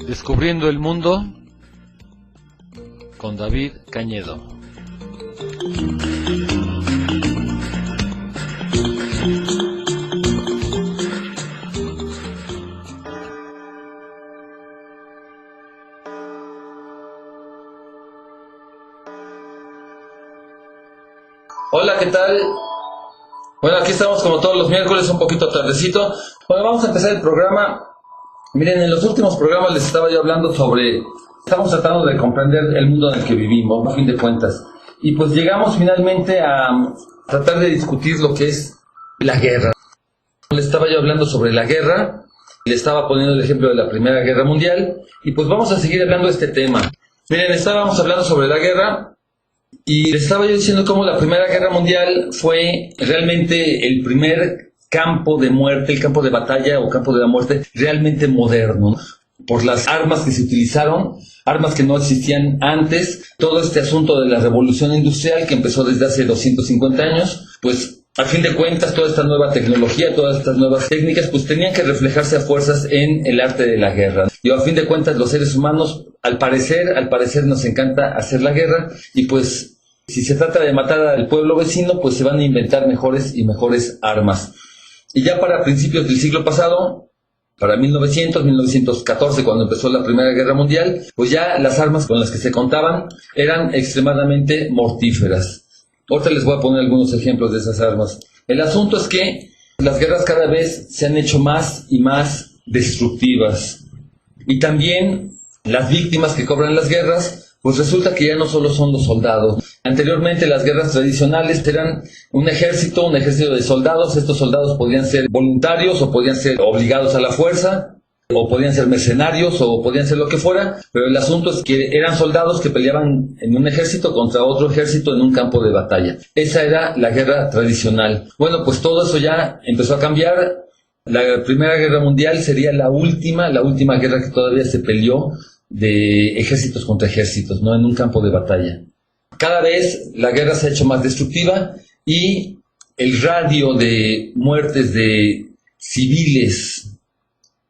Descubriendo el mundo con David Cañedo. Hola, ¿qué tal? Bueno, aquí estamos como todos los miércoles, un poquito tardecito. Bueno, vamos a empezar el programa. Miren, en los últimos programas les estaba yo hablando sobre... Estamos tratando de comprender el mundo en el que vivimos, a fin de cuentas. Y pues llegamos finalmente a tratar de discutir lo que es la guerra. Les estaba yo hablando sobre la guerra, le estaba poniendo el ejemplo de la Primera Guerra Mundial, y pues vamos a seguir hablando de este tema. Miren, estábamos hablando sobre la guerra, y les estaba yo diciendo cómo la Primera Guerra Mundial fue realmente el primer campo de muerte, el campo de batalla o campo de la muerte realmente moderno, por las armas que se utilizaron, armas que no existían antes, todo este asunto de la revolución industrial que empezó desde hace 250 años, pues a fin de cuentas toda esta nueva tecnología, todas estas nuevas técnicas, pues tenían que reflejarse a fuerzas en el arte de la guerra. Y a fin de cuentas los seres humanos, al parecer nos encanta hacer la guerra, y pues si se trata de matar al pueblo vecino, pues se van a inventar mejores y mejores armas. Y ya para principios del siglo pasado, para 1914, cuando empezó la Primera Guerra Mundial, pues ya las armas con las que se contaban eran extremadamente mortíferas. Ahorita les voy a poner algunos ejemplos de esas armas. El asunto es que las guerras cada vez se han hecho más y más destructivas. Y también las víctimas que cobran las guerras, pues resulta que ya no solo son los soldados. Anteriormente las guerras tradicionales eran un ejército de soldados. Estos soldados podían ser voluntarios o podían ser obligados a la fuerza, o podían ser mercenarios o podían ser lo que fuera, pero el asunto es que eran soldados que peleaban en un ejército contra otro ejército en un campo de batalla. Esa era la guerra tradicional. Bueno, pues todo eso ya empezó a cambiar. La Primera Guerra Mundial sería la última guerra que todavía se peleó de ejércitos contra ejércitos, no en un campo de batalla. Cada vez la guerra se ha hecho más destructiva y el radio de muertes de civiles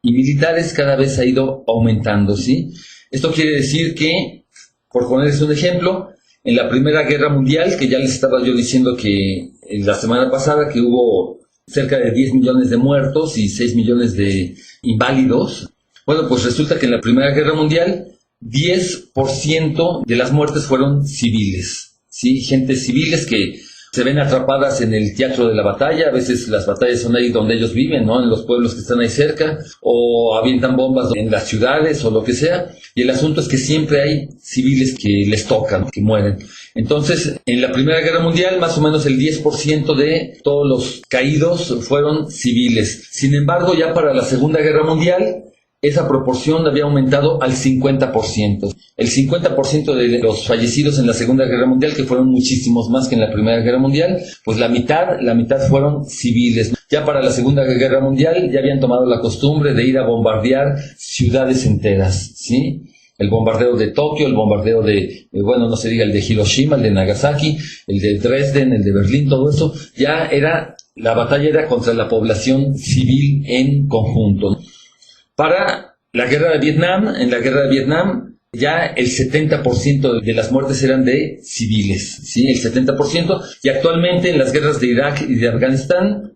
y militares cada vez ha ido aumentando, ¿sí? Esto quiere decir que, por ponerles un ejemplo, en la Primera Guerra Mundial, que ya les estaba yo diciendo que la semana pasada que hubo cerca de 10 millones de muertos y 6 millones de inválidos, bueno, pues resulta que en la Primera Guerra Mundial 10% de las muertes fueron civiles, ¿sí? Gentes civiles que se ven atrapadas en el teatro de la batalla. A veces las batallas son ahí donde ellos viven, ¿no? En los pueblos que están ahí cerca, o avientan bombas en las ciudades o lo que sea. Y el asunto es que siempre hay civiles que les tocan, que mueren. Entonces, en la Primera Guerra Mundial, más o menos el 10% de todos los caídos fueron civiles. Sin embargo, ya para la Segunda Guerra Mundial, esa proporción había aumentado al 50%. El 50% de los fallecidos en la Segunda Guerra Mundial, que fueron muchísimos más que en la Primera Guerra Mundial, pues la mitad fueron civiles. Ya para la Segunda Guerra Mundial ya habían tomado la costumbre de ir a bombardear ciudades enteras, ¿sí? El bombardeo de Tokio, el bombardeo de, no se diga el de Hiroshima, el de Nagasaki, el de Dresden, el de Berlín, todo eso, la batalla era contra la población civil en conjunto. Para la guerra de Vietnam, en la guerra de Vietnam, ya el 70% de las muertes eran de civiles, ¿sí? El 70%, y actualmente en las guerras de Irak y de Afganistán,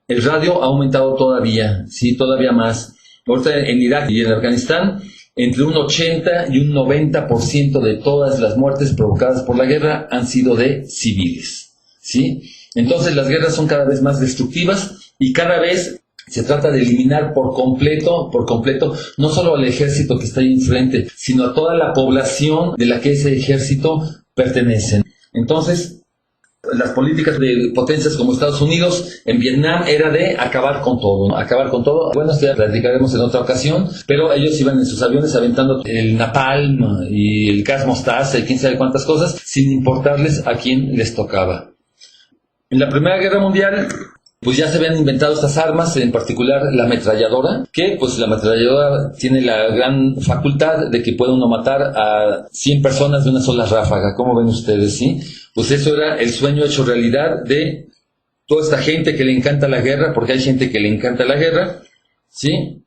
el radio ha aumentado todavía, ¿sí? Todavía más. Ahorita en Irak y en Afganistán, entre un 80 y un 90% de todas las muertes provocadas por la guerra han sido de civiles, ¿sí? Entonces las guerras son cada vez más destructivas y cada vez se trata de eliminar por completo, no solo al ejército que está ahí enfrente, sino a toda la población de la que ese ejército pertenece. Entonces, las políticas de potencias como Estados Unidos en Vietnam era de acabar con todo, ¿no? Acabar con todo. Bueno, esto ya platicaremos en otra ocasión, pero ellos iban en sus aviones aventando el napalm y el gas mostaza y quién sabe cuántas cosas, sin importarles a quién les tocaba. En la Primera Guerra Mundial, pues ya se habían inventado estas armas, en particular la ametralladora, que pues la ametralladora tiene la gran facultad de que puede uno matar a 100 personas de una sola ráfaga. ¿Cómo ven ustedes, sí? Pues eso era el sueño hecho realidad de toda esta gente que le encanta la guerra, porque hay gente que le encanta la guerra, ¿sí?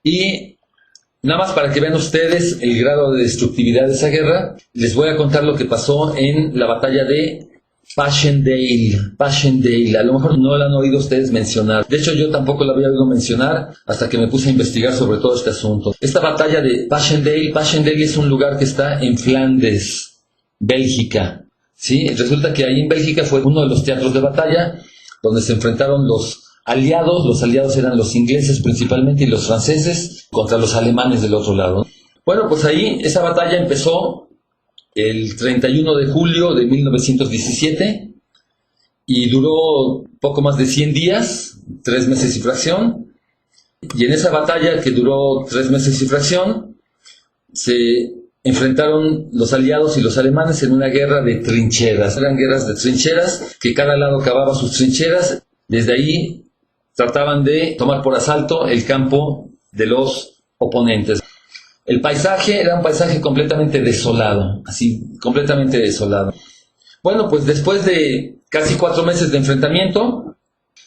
Y nada más para que vean ustedes el grado de destructividad de esa guerra, les voy a contar lo que pasó en la batalla de Passchendaele. Passchendaele, a lo mejor no la han oído ustedes mencionar. De hecho, yo tampoco la había oído mencionar hasta que me puse a investigar sobre todo este asunto. Esta batalla de Passchendaele es un lugar que está en Flandes, Bélgica. ¿Sí? Resulta que ahí en Bélgica fue uno de los teatros de batalla donde se enfrentaron los aliados eran los ingleses principalmente y los franceses contra los alemanes del otro lado. Bueno, pues ahí esa batalla empezó el 31 de julio de 1917 y duró poco más de 100 días, 3 meses y fracción. Y en esa batalla, que duró 3 meses y fracción, se enfrentaron los aliados y los alemanes en una guerra de trincheras. Eran guerras de trincheras, que cada lado cavaba sus trincheras. Desde ahí trataban de tomar por asalto el campo de los oponentes. El paisaje era un paisaje completamente desolado, así, completamente desolado. Bueno, pues después de casi 4 meses de enfrentamiento,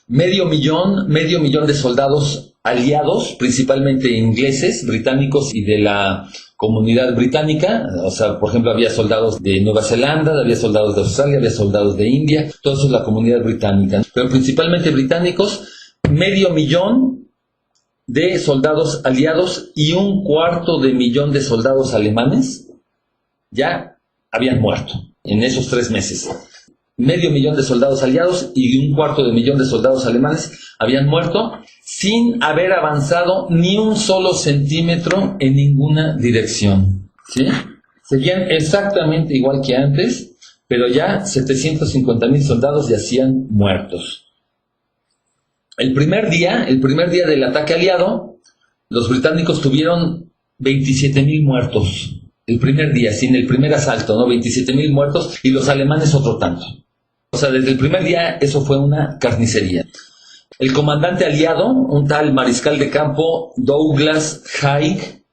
medio millón de soldados aliados, principalmente ingleses, británicos y de la comunidad británica, o sea, por ejemplo, había soldados de Nueva Zelanda, había soldados de Australia, había soldados de India, todo eso es la comunidad británica, pero principalmente británicos, medio millón de soldados aliados y 1/4 millón de soldados alemanes ya habían muerto en esos 3 meses. Medio millón de soldados aliados y 1/4 millón de soldados alemanes habían muerto sin haber avanzado ni un solo centímetro en ninguna dirección, ¿sí? Seguían exactamente igual que antes, pero ya 750,000 soldados yacían muertos. El primer día del ataque aliado, los británicos tuvieron 27,000 muertos. El primer día, sin el primer asalto, ¿no? 27,000 muertos y los alemanes otro tanto. O sea, desde el primer día eso fue una carnicería. El comandante aliado, un tal mariscal de campo Douglas Haig,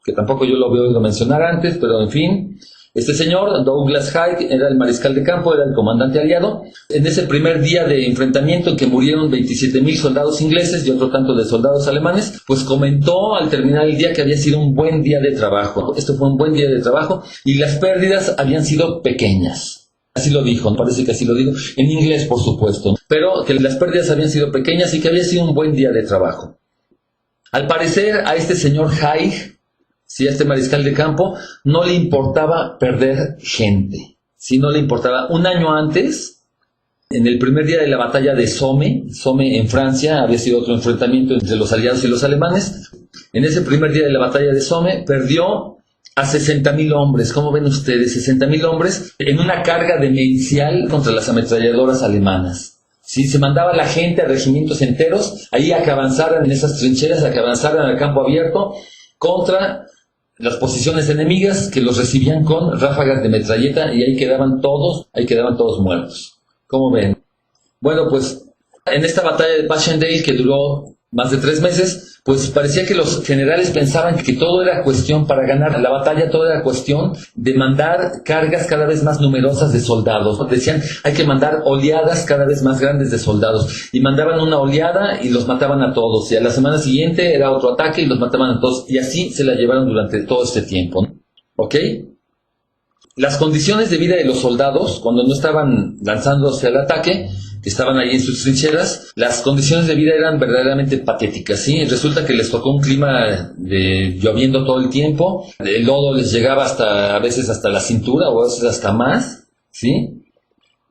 que tampoco yo lo había oído mencionar antes, pero en fin, este señor, Douglas Haig, era el mariscal de campo, era el comandante aliado. En ese primer día de enfrentamiento en que murieron 27,000 soldados ingleses y otro tanto de soldados alemanes, pues comentó al terminar el día que había sido un buen día de trabajo. Esto fue un buen día de trabajo y las pérdidas habían sido pequeñas. Así lo dijo, parece que así lo digo, en inglés por supuesto, pero que las pérdidas habían sido pequeñas y que había sido un buen día de trabajo. Al parecer a este señor Haig, si a este mariscal de campo, no le importaba perder gente, si no le importaba. Un año antes, en el primer día de la batalla de Somme en Francia, había sido otro enfrentamiento entre los aliados y los alemanes. En ese primer día de la batalla de Somme, perdió a 60,000 hombres. ¿Cómo ven ustedes? 60,000 hombres en una carga demencial contra las ametralladoras alemanas. Sí, se mandaba a la gente, a regimientos enteros, ahí a que avanzaran en esas trincheras, a que avanzaran al campo abierto contra las posiciones enemigas, que los recibían con ráfagas de metralleta y ahí quedaban todos muertos. ¿Cómo ven? Bueno, pues en esta batalla de Passchendaele, que duró más de 3 meses, pues parecía que los generales pensaban que todo era cuestión para ganar la batalla, todo era cuestión de mandar cargas cada vez más numerosas de soldados. Decían, hay que mandar oleadas cada vez más grandes de soldados. Y mandaban una oleada y los mataban a todos. Y a la semana siguiente era otro ataque y los mataban a todos. Y así se la llevaron durante todo este tiempo, ¿no? ¿Ok? Las condiciones de vida de los soldados, cuando no estaban lanzándose al ataque, que estaban ahí en sus trincheras, las condiciones de vida eran verdaderamente patéticas, ¿sí? Resulta que les tocó un clima de lloviendo todo el tiempo, el lodo les llegaba a veces hasta la cintura o a veces hasta más, ¿sí?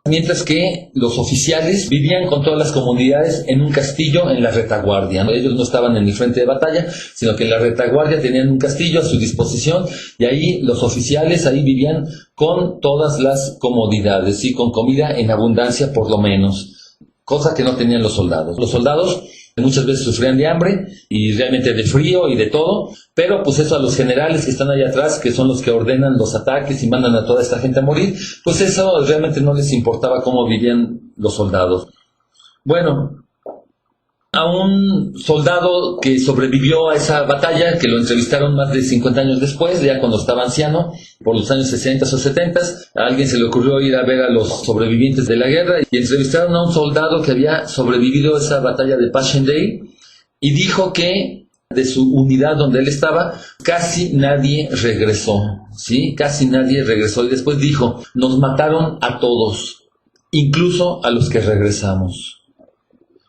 Mientras que los oficiales vivían con todas las comunidades en un castillo en la retaguardia, ¿no? Ellos no estaban en el frente de batalla, sino que en la retaguardia tenían un castillo a su disposición y ahí los oficiales ahí vivían con todas las comodidades, ¿sí? Con comida en abundancia por lo menos, cosa que no tenían los soldados. Los soldados muchas veces sufrían de hambre y realmente de frío y de todo, pero pues eso a los generales que están allá atrás, que son los que ordenan los ataques y mandan a toda esta gente a morir, pues eso realmente no les importaba cómo vivían los soldados. Bueno, a un soldado que sobrevivió a esa batalla, que lo entrevistaron más de 50 años después, ya cuando estaba anciano, por los años 60 o 70, a alguien se le ocurrió ir a ver a los sobrevivientes de la guerra y entrevistaron a un soldado que había sobrevivido a esa batalla de Passchendaele y dijo que de su unidad donde él estaba, casi nadie regresó, ¿sí? Casi nadie regresó y después dijo, nos mataron a todos, incluso a los que regresamos.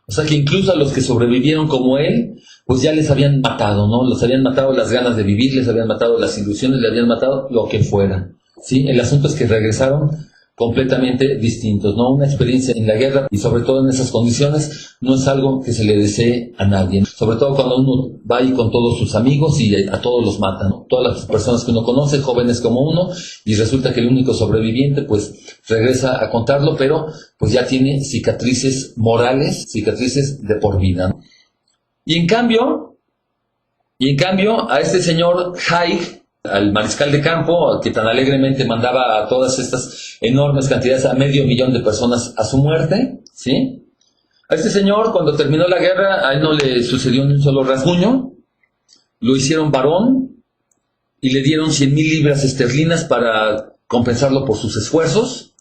O sea que incluso a los que sobrevivieron como él, pues ya les habían matado, ¿no? Los habían matado las ganas de vivir, les habían matado las ilusiones, les habían matado lo que fuera, ¿sí? El asunto es que regresaron completamente distintos, ¿no? Una experiencia en la guerra y sobre todo en esas condiciones no es algo que se le desee a nadie, sobre todo cuando uno va ahí con todos sus amigos y a todos los matan, ¿no? Todas las personas que uno conoce, jóvenes como uno, y resulta que el único sobreviviente pues regresa a contarlo, pero pues ya tiene cicatrices morales, cicatrices de por vida, ¿no? Y en cambio a este señor Haig, al mariscal de campo, que tan alegremente mandaba a todas estas enormes cantidades, a 500,000 de personas a su muerte, ¿sí? A este señor, cuando terminó la guerra, a él no le sucedió ni un solo rasguño, lo hicieron varón y le dieron 100,000 libras esterlinas para compensarlo por sus esfuerzos.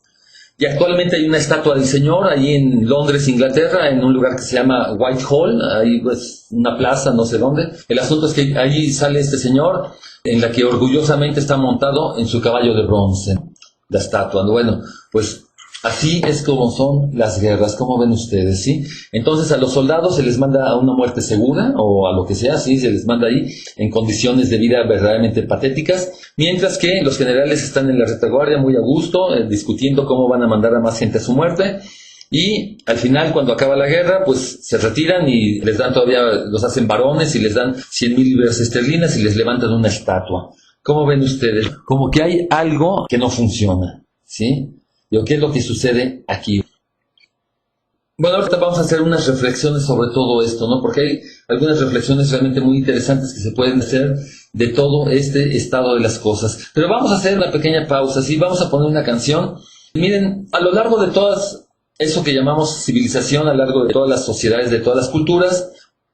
Y actualmente hay una estatua del señor ahí en Londres, Inglaterra, en un lugar que se llama Whitehall, ahí pues una plaza, no sé dónde. El asunto es que allí sale este señor, en la que orgullosamente está montado en su caballo de bronce, la estatua. Bueno, pues así es como son las guerras, como ven ustedes, ¿sí? Entonces a los soldados se les manda a una muerte segura, o a lo que sea, ¿sí? Se les manda ahí en condiciones de vida verdaderamente patéticas, mientras que los generales están en la retaguardia muy a gusto, discutiendo cómo van a mandar a más gente a su muerte, y al final, cuando acaba la guerra, pues se retiran y les dan todavía, los hacen varones y les dan 100,000 libras esterlinas y les levantan una estatua. ¿Cómo ven ustedes? Como que hay algo que no funciona, ¿sí? Digo, ¿qué es lo que sucede aquí? Bueno, ahorita vamos a hacer unas reflexiones sobre todo esto, ¿no? Porque hay algunas reflexiones realmente muy interesantes que se pueden hacer de todo este estado de las cosas. Pero vamos a hacer una pequeña pausa, ¿sí? Vamos a poner una canción. Miren, a lo largo de todas eso que llamamos civilización, a lo largo de todas las sociedades, de todas las culturas,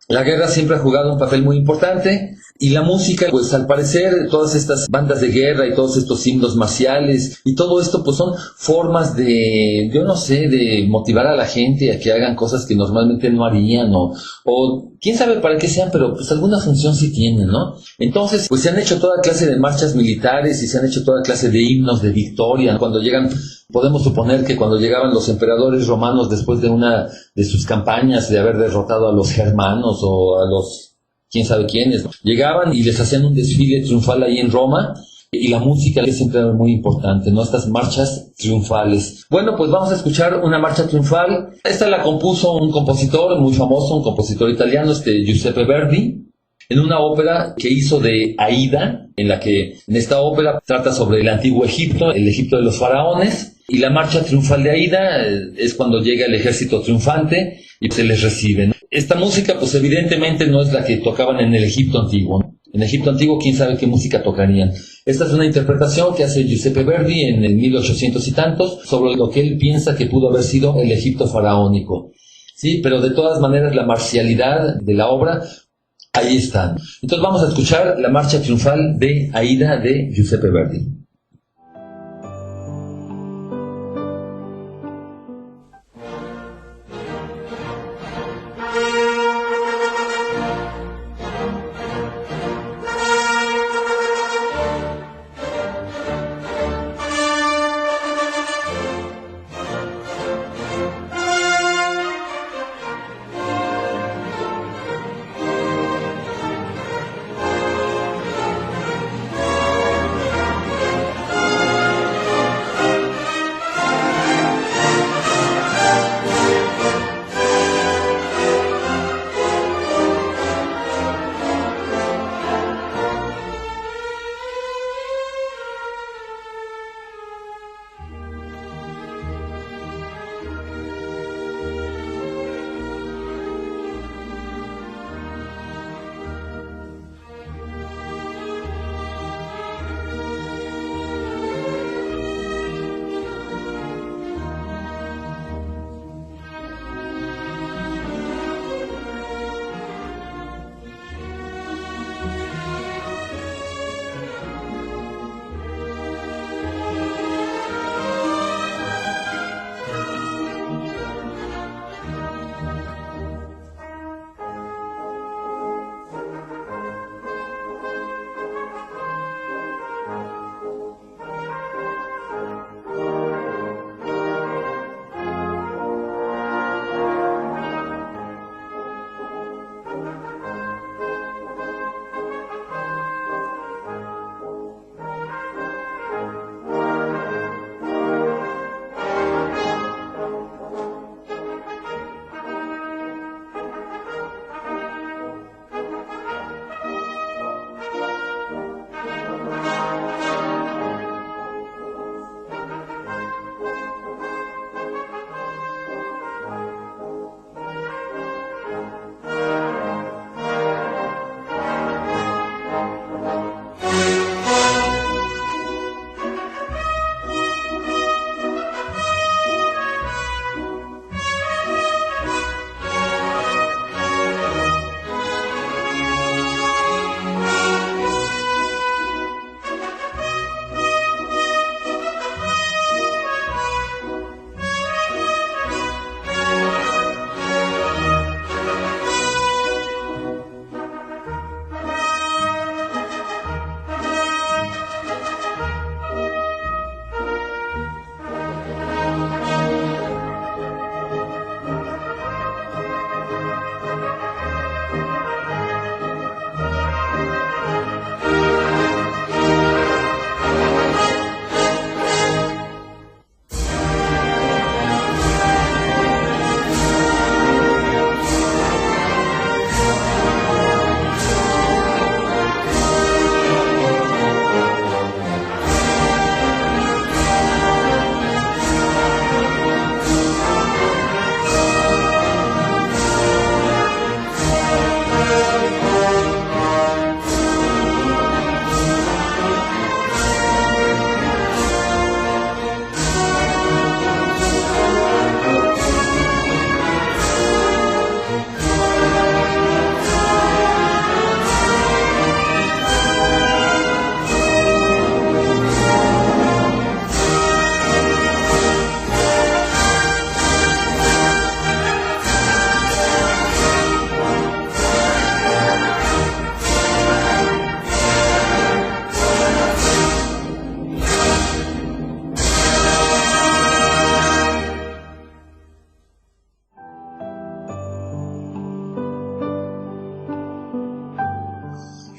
la guerra siempre ha jugado un papel muy importante. Y la música, pues al parecer, todas estas bandas de guerra y todos estos himnos marciales y todo esto, pues son formas de, yo no sé, de motivar a la gente a que hagan cosas que normalmente no harían o quién sabe para qué sean, pero pues alguna función sí tienen, ¿no? Entonces, pues se han hecho toda clase de marchas militares y se han hecho toda clase de himnos de victoria. Cuando llegan, podemos suponer que cuando llegaban los emperadores romanos después de una de sus campañas de haber derrotado a los germanos o a los quién sabe quiénes, ¿no? Llegaban y les hacían un desfile triunfal ahí en Roma, y la música es siempre muy importante, ¿no? Estas marchas triunfales. Bueno, pues vamos a escuchar una marcha triunfal. Esta la compuso un compositor muy famoso, un compositor italiano, Giuseppe Verdi, en una ópera que hizo de Aida, en esta ópera trata sobre el antiguo Egipto, el Egipto de los faraones, y la marcha triunfal de Aida es cuando llega el ejército triunfante y se les recibe, ¿no? Esta música, pues evidentemente no es la que tocaban en el Egipto antiguo, ¿no? En Egipto antiguo, quién sabe qué música tocarían. Esta es una interpretación que hace Giuseppe Verdi en el 1800 y tantos sobre lo que él piensa que pudo haber sido el Egipto faraónico. Sí, pero de todas maneras la marcialidad de la obra ahí está. Entonces vamos a escuchar la marcha triunfal de Aida de Giuseppe Verdi.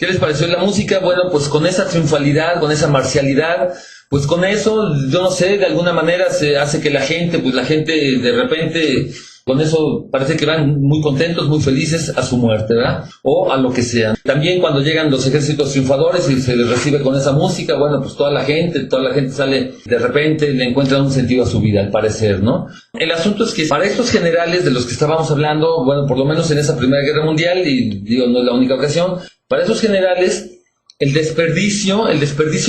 les pareció la música? Bueno, pues con esa triunfalidad, con esa marcialidad, pues con eso, yo no sé, de alguna manera se hace que la gente de repente, con eso parece que van muy contentos, muy felices a su muerte, ¿verdad? O a lo que sea. También cuando llegan los ejércitos triunfadores y se les recibe con esa música, bueno, pues toda la gente sale, de repente le encuentran un sentido a su vida, al parecer, ¿no? El asunto es que para estos generales de los que estábamos hablando, bueno, por lo menos en esa Primera Guerra Mundial, y digo, no es la única ocasión, para esos generales, el desperdicio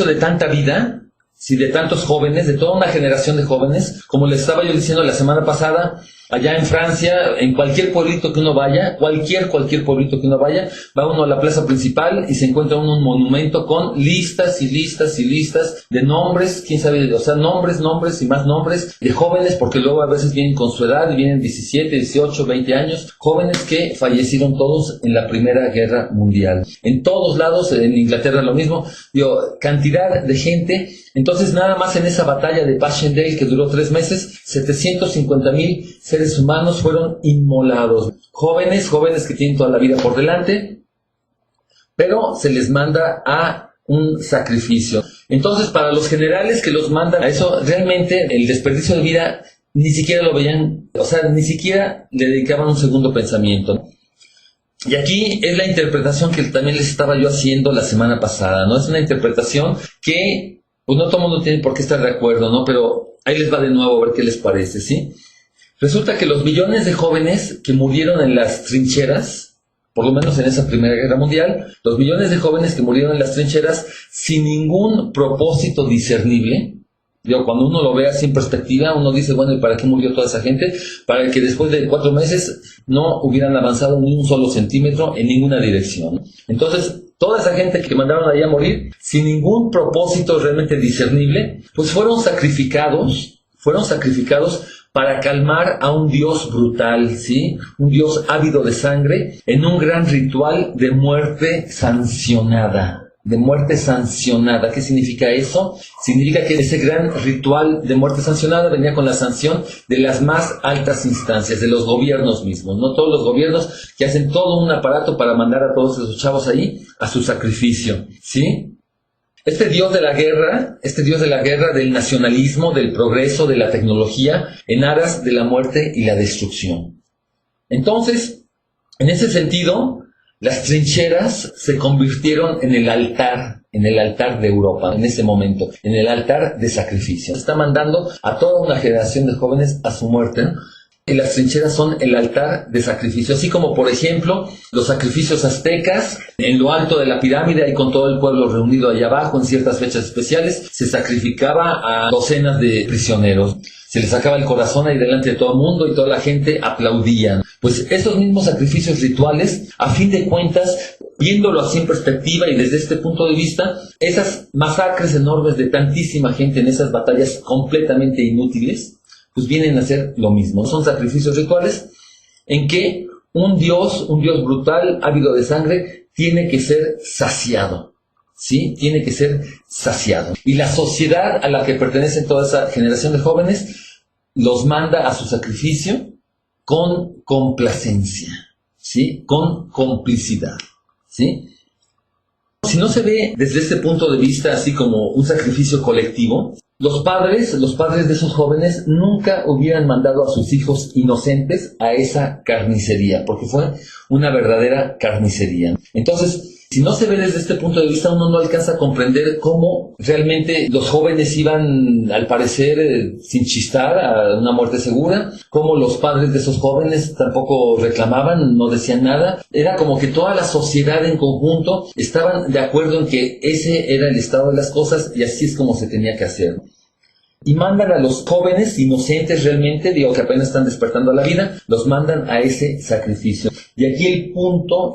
de tanta vida, sí, de tantos jóvenes, de toda una generación de jóvenes, como les estaba yo diciendo la semana pasada, allá en Francia, en cualquier pueblito que uno vaya, cualquier pueblito que uno vaya, va uno a la plaza principal y se encuentra uno un monumento con listas y listas y listas de nombres, quién sabe, o sea, nombres y más nombres de jóvenes, porque luego a veces vienen con su edad, y vienen 17, 18, 20 años, jóvenes que fallecieron todos en la Primera Guerra Mundial. En todos lados, en Inglaterra lo mismo, digo, cantidad de gente. Entonces, nada más en esa batalla de Passchendaele, que duró 3 meses, 750,000 seres humanos fueron inmolados. Jóvenes que tienen toda la vida por delante, pero se les manda a un sacrificio. Entonces, para los generales que los mandan a eso, realmente el desperdicio de vida ni siquiera lo veían, o sea, ni siquiera le dedicaban un segundo pensamiento. Y aquí es la interpretación que también les estaba yo haciendo la semana pasada, ¿no? Es una interpretación que pues no todo el mundo tiene por qué estar de acuerdo, ¿no? Pero ahí les va de nuevo a ver qué les parece, ¿sí? Resulta que los millones de jóvenes que murieron en las trincheras, por lo menos en esa Primera Guerra Mundial, los millones de jóvenes que murieron en las trincheras sin ningún propósito discernible, digo, cuando uno lo ve así en perspectiva, uno dice, bueno, ¿y para qué murió toda esa gente? Para que después de 4 meses no hubieran avanzado ni un solo centímetro en ninguna dirección. Entonces, toda esa gente que mandaron ahí a morir, sin ningún propósito realmente discernible, pues fueron sacrificados para calmar a un Dios brutal, ¿sí? Un Dios ávido de sangre, en un gran ritual de muerte sancionada. ¿Qué significa eso? Significa que ese gran ritual de muerte sancionada venía con la sanción de las más altas instancias, de los gobiernos mismos, no todos los gobiernos que hacen todo un aparato para mandar a todos esos chavos ahí a su sacrificio, ¿sí? Este Dios de la guerra, del nacionalismo, del progreso, de la tecnología, en aras de la muerte y la destrucción. Entonces, en ese sentido, las trincheras se convirtieron en el altar de Europa, en ese momento, en el altar de sacrificio. Está mandando a toda una generación de jóvenes a su muerte, ¿no? Y las trincheras son el altar de sacrificio, así como, por ejemplo, los sacrificios aztecas, en lo alto de la pirámide, y con todo el pueblo reunido allá abajo, en ciertas fechas especiales, se sacrificaba a docenas de prisioneros. Se les sacaba el corazón ahí delante de todo el mundo y toda la gente aplaudía. Pues esos mismos sacrificios rituales, a fin de cuentas, viéndolo así en perspectiva y desde este punto de vista, esas masacres enormes de tantísima gente en esas batallas completamente inútiles, pues vienen a ser lo mismo. Son sacrificios rituales en que un Dios brutal, ávido de sangre, tiene que ser saciado. ¿Sí? Tiene que ser saciado. Y la sociedad a la que pertenece toda esa generación de jóvenes los manda a su sacrificio con complacencia, ¿sí? Con complicidad, ¿sí? Si no se ve desde este punto de vista así como un sacrificio colectivo, los padres de esos jóvenes nunca hubieran mandado a sus hijos inocentes a esa carnicería, porque fue una verdadera carnicería. Entonces, si no se ve desde este punto de vista, uno no alcanza a comprender cómo realmente los jóvenes iban, al parecer, sin chistar a una muerte segura, cómo los padres de esos jóvenes tampoco reclamaban, no decían nada. Era como que toda la sociedad en conjunto estaban de acuerdo en que ese era el estado de las cosas y así es como se tenía que hacer. Y mandan a los jóvenes inocentes realmente, digo que apenas están despertando a la vida, los mandan a ese sacrificio. Y aquí el punto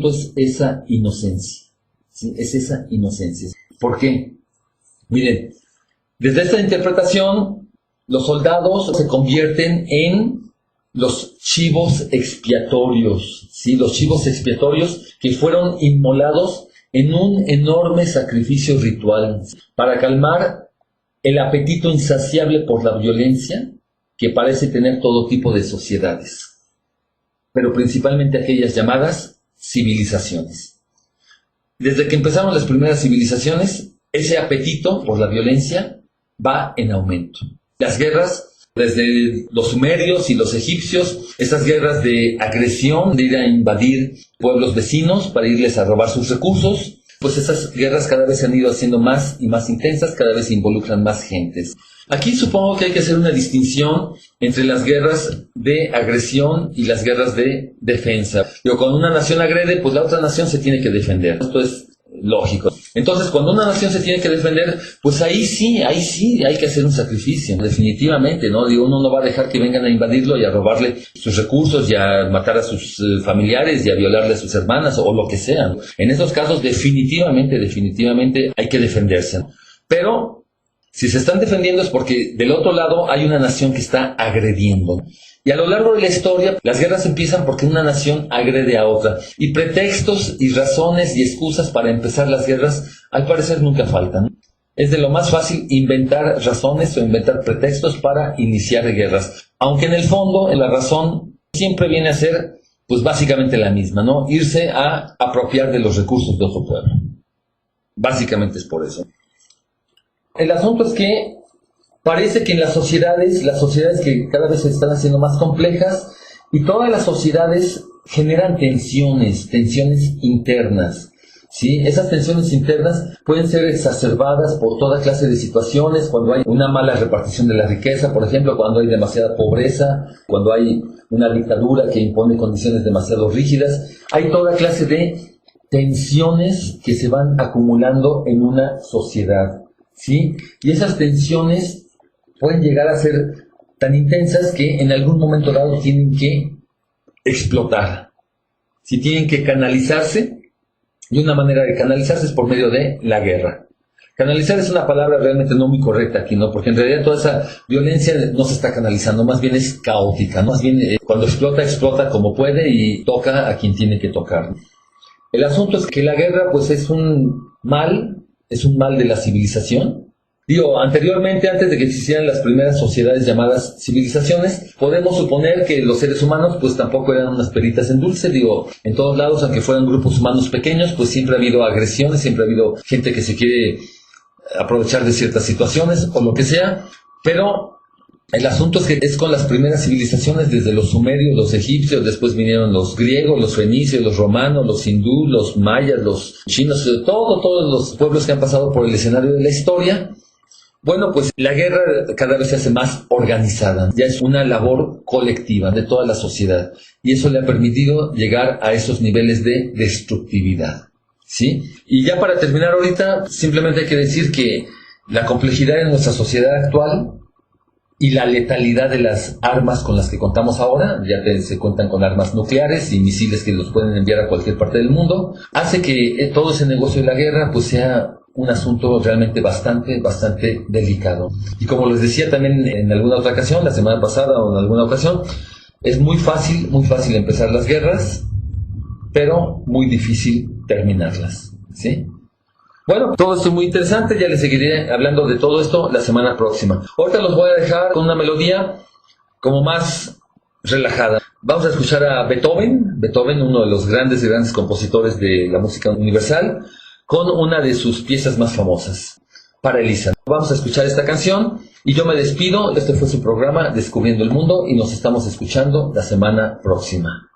es esa inocencia, ¿sí? Es esa inocencia. ¿Por qué? Miren, desde esta interpretación, los soldados se convierten en los chivos expiatorios, ¿sí? Los chivos expiatorios que fueron inmolados en un enorme sacrificio ritual para calmar el apetito insaciable por la violencia que parece tener todo tipo de sociedades, pero principalmente aquellas llamadas civilizaciones. Desde que empezaron las primeras civilizaciones, ese apetito por la violencia va en aumento. Las guerras, desde los sumerios y los egipcios, esas guerras de agresión, de ir a invadir pueblos vecinos para irles a robar sus recursos, pues esas guerras cada vez se han ido haciendo más y más intensas, cada vez se involucran más gentes. Aquí supongo que hay que hacer una distinción entre las guerras de agresión y las guerras de defensa. Cuando una nación agrede, pues la otra nación se tiene que defender. Esto es lógico. Entonces, cuando una nación se tiene que defender, pues ahí sí hay que hacer un sacrificio, definitivamente, ¿no? Uno no va a dejar que vengan a invadirlo y a robarle sus recursos y a matar a sus familiares y a violarle a sus hermanas o lo que sea. En esos casos, definitivamente hay que defenderse. Pero, si se están defendiendo es porque del otro lado hay una nación que está agrediendo. Y a lo largo de la historia, las guerras empiezan porque una nación agrede a otra. Y pretextos y razones y excusas para empezar las guerras, al parecer, nunca faltan. Es de lo más fácil inventar razones o inventar pretextos para iniciar guerras. Aunque en el fondo, la razón siempre viene a ser, pues básicamente la misma, ¿no? Irse a apropiar de los recursos de otro pueblo. Básicamente es por eso. El asunto es que parece que en las sociedades que cada vez se están haciendo más complejas, y todas las sociedades generan tensiones internas, ¿sí? Esas tensiones internas pueden ser exacerbadas por toda clase de situaciones, cuando hay una mala repartición de la riqueza, por ejemplo, cuando hay demasiada pobreza, cuando hay una dictadura que impone condiciones demasiado rígidas. Hay toda clase de tensiones que se van acumulando en una sociedad, ¿sí? Y esas tensiones pueden llegar a ser tan intensas que en algún momento dado tienen que explotar. Si tienen que canalizarse, y una manera de canalizarse es por medio de la guerra. Canalizar es una palabra realmente no muy correcta aquí, ¿no? Porque en realidad toda esa violencia no se está canalizando, más bien es caótica, ¿no? Más bien cuando explota como puede y toca a quien tiene que tocar. El asunto es que la guerra pues es un mal de la civilización. Anteriormente, antes de que existieran las primeras sociedades llamadas civilizaciones, podemos suponer que los seres humanos pues tampoco eran unas peritas en dulce. En todos lados, aunque fueran grupos humanos pequeños, pues siempre ha habido agresiones, siempre ha habido gente que se quiere aprovechar de ciertas situaciones o lo que sea. Pero el asunto es que es con las primeras civilizaciones, desde los sumerios, los egipcios, después vinieron los griegos, los fenicios, los romanos, los hindúes, los mayas, los chinos, todos los pueblos que han pasado por el escenario de la historia. Bueno, pues la guerra cada vez se hace más organizada, ya es una labor colectiva de toda la sociedad, y eso le ha permitido llegar a esos niveles de destructividad, ¿sí? Y ya para terminar ahorita, simplemente hay que decir que la complejidad de nuestra sociedad actual y la letalidad de las armas con las que contamos ahora, ya que se cuentan con armas nucleares y misiles que los pueden enviar a cualquier parte del mundo, hace que todo ese negocio de la guerra pues sea un asunto realmente bastante delicado. Y como les decía también en alguna otra ocasión, la semana pasada o en alguna ocasión, es muy fácil empezar las guerras, pero muy difícil terminarlas, ¿sí? Bueno, todo esto es muy interesante, ya les seguiré hablando de todo esto la semana próxima. Ahorita los voy a dejar con una melodía como más relajada. Vamos a escuchar a Beethoven, uno de los grandes compositores de la música universal, con una de sus piezas más famosas, para Elisa. Vamos a escuchar esta canción y yo me despido. Este fue su programa Descubriendo el Mundo y nos estamos escuchando la semana próxima.